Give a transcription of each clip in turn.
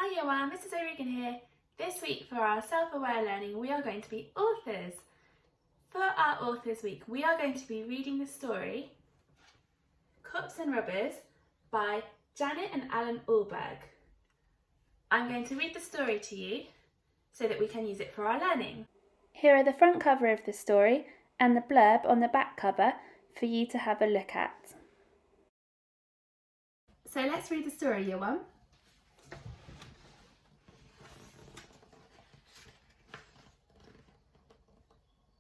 Hi Year 1, this is O'Regan here. This week for our self-aware learning we are going to be authors. For our Authors Week we are going to be reading the story Cups and Rubbers by Janet and Alan Alberg. I'm going to read the story to you so that we can use it for our learning. Here are the front cover of the story and the blurb on the back cover for you to have a look at. So let's read the story, Year 1.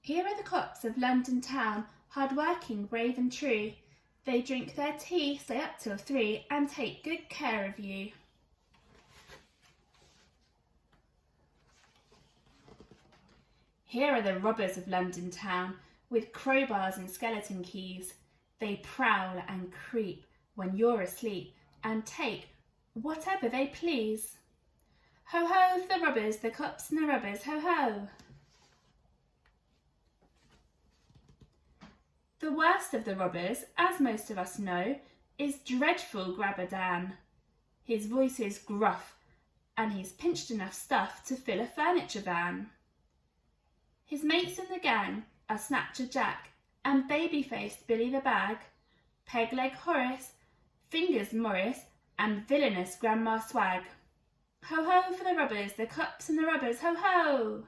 Here are the Cups of London town, hard-working, brave and true. They drink their tea, stay up till 3, and take good care of you. Here are the Robbers of London town, with crowbars and skeleton keys. They prowl and creep when you're asleep, and take whatever they please. Ho ho for the robbers, the cups and the rubbers, ho ho! The worst of the robbers, as most of us know, is dreadful Grabber Dan. His voice is gruff, and he's pinched enough stuff to fill a furniture van. His mates in the gang are Snatcher Jack and baby-faced Billy the Bag, Peg-leg Horace, Fingers Morris, and villainous Grandma Swag. Ho ho for the robbers, the cups and the rubbers, ho ho!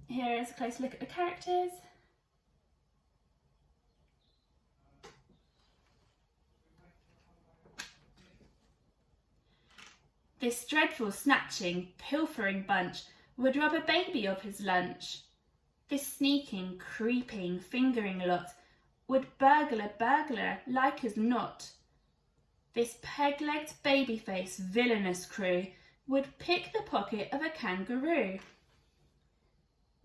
Here is a close look at the characters. This dreadful snatching, pilfering bunch would rob a baby of his lunch. This sneaking, creeping, fingering lot would burgle a burglar like as not. This peg-legged, baby-faced, villainous crew would pick the pocket of a kangaroo.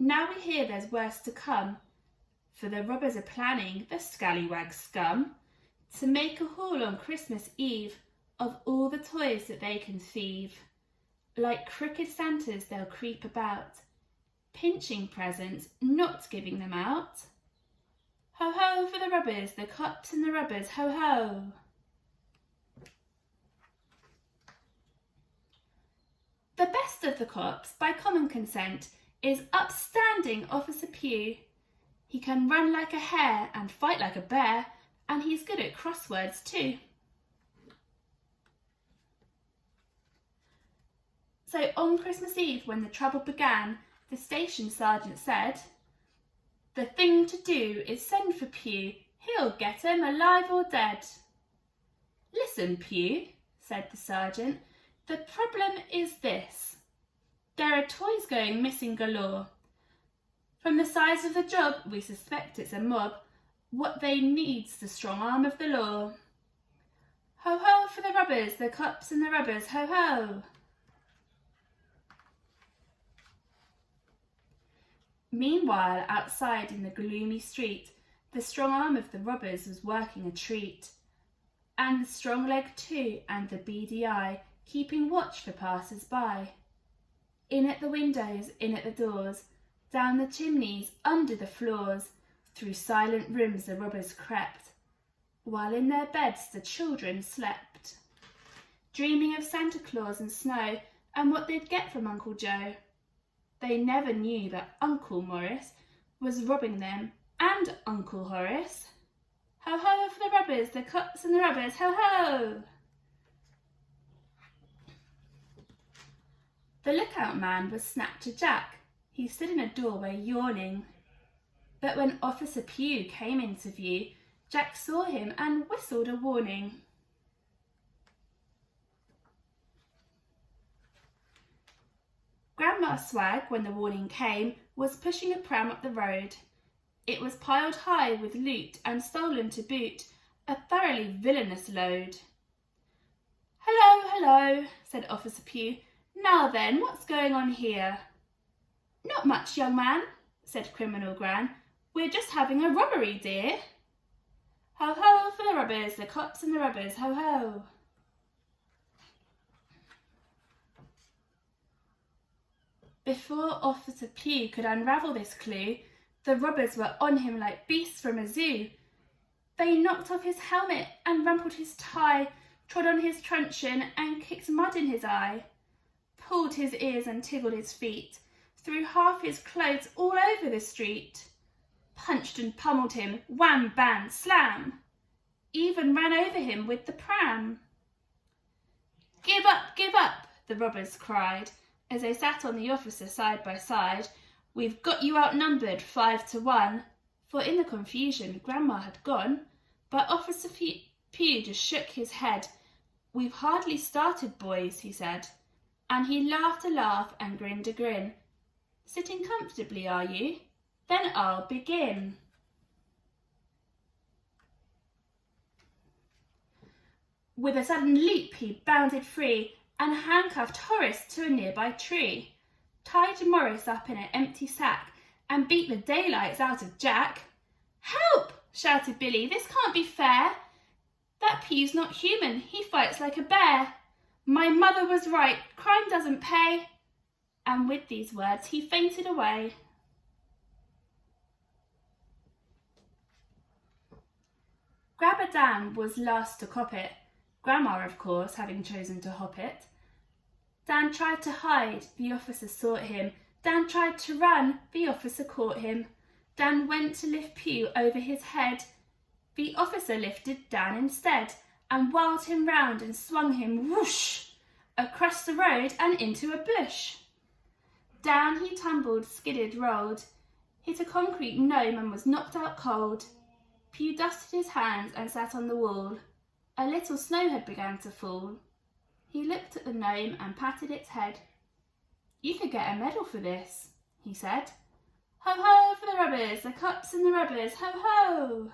Now we hear there's worse to come, for the robbers are planning, the scallywag scum, to make a haul on Christmas Eve of all the toys that they can thieve. Like crooked Santas they'll creep about, pinching presents, not giving them out. Ho ho for the robbers, the cups and the rubbers, ho ho! The best of the cops, by common consent, is upstanding Officer Pew. He can run like a hare and fight like a bear, and he's good at crosswords too. So on Christmas Eve, when the trouble began, the station sergeant said, "The thing to do is send for Pew, he'll get 'em alive or dead." "Listen, Pew," said the sergeant, "the problem is this. There are toys going missing galore. From the size of the job, we suspect it's a mob. What they need's the strong arm of the law. Ho ho for the robbers, the cups and the rubbers, ho ho!" Meanwhile, outside in the gloomy street, the strong arm of the robbers was working a treat, and the strong leg too, and the beady eye, keeping watch for passers-by. In at the windows, in at the doors, down the chimneys, under the floors, through silent rooms the robbers crept, while in their beds the children slept, dreaming of Santa Claus and snow, and what they'd get from Uncle Joe. They never knew that Uncle Morris was robbing them, and Uncle Horace. Ho ho for the robbers, the cups and the rubbers, ho ho! The lookout man was Snatcher Jack. He stood in a doorway yawning. But when Officer Pew came into view, Jack saw him and whistled a warning. Grandma Swag, when the warning came, was pushing a pram up the road. It was piled high with loot and stolen to boot, a thoroughly villainous load. "Hello, hello," said Officer Pew. "Now then, what's going on here?" "Not much, young man," said Criminal Gran. "We're just having a robbery, dear." Ho ho for the robbers, the cops and the rubbers, ho ho! Before Officer Pew could unravel this clue, the robbers were on him like beasts from a zoo. They knocked off his helmet and rumpled his tie, trod on his truncheon and kicked mud in his eye. pulled his ears and tiggled his feet, threw half his clothes all over the street, punched and pummelled him, wham, bam, slam, even ran over him with the pram. Give up, the robbers cried, as they sat on the officer side by side. We've got you outnumbered 5-1, for in the confusion Grandma had gone, but Officer Pugh just shook his head. We've hardly started, boys, he said, and he laughed a laugh and grinned a grin. Sitting comfortably, are you? Then I'll begin. With a sudden leap he bounded free and handcuffed Horace to a nearby tree, tied Morris up in an empty sack and beat the daylights out of Jack. Help! Shouted Billy. This can't be fair. That Pugh's not human. He fights like a bear. My mother was right. Crime doesn't pay. And with these words he fainted away. Grabber Dan was last to cop it, Grandma, of course, having chosen to hop it. Dan tried to hide, the officer sought him. Dan tried to run, the officer caught him. Dan went to lift Pugh over his head. The officer lifted Dan instead, and whirled him round and swung him whoosh across the road and into a bush. Down he tumbled, skidded, rolled, hit a concrete gnome and was knocked out cold. Pugh dusted his hands and sat on the wall. A little snow had begun to fall. He looked at the gnome and patted its head. You could get a medal for this, he said. Ho ho for the robbers, the cops and the robbers, ho ho!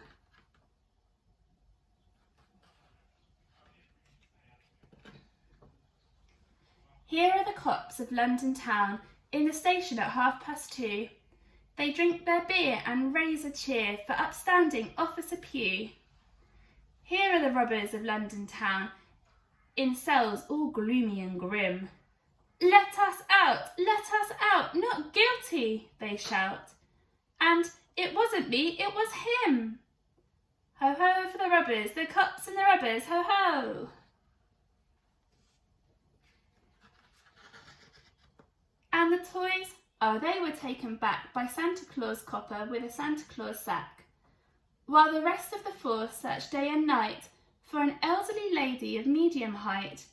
Here are the cops of London town, in the station at 2:30. They drink their beer and raise a cheer for upstanding Officer Pugh. Here are the robbers of London town, in cells all gloomy and grim. Let us out, not guilty, they shout. And it wasn't me, it was him. Ho ho for the robbers, the cops and the robbers, ho ho! And the toys? Oh, they were taken back by Santa Claus Copper with a Santa Claus sack, while the rest of the force searched day and night for an elderly lady of medium height,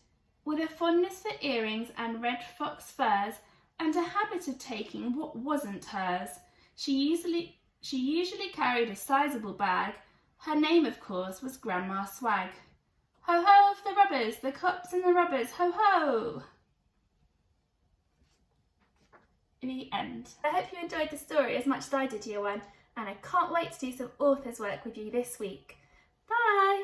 with a fondness for earrings and red fox furs, and a habit of taking what wasn't hers. She usually carried a sizable bag. Her name, of course, was Grandma Swag. Ho ho for the robbers, the cops and the robbers, ho ho! The end. I hope you enjoyed the story as much as I did, Year 1, and I can't wait to do some author's work with you this week. Bye!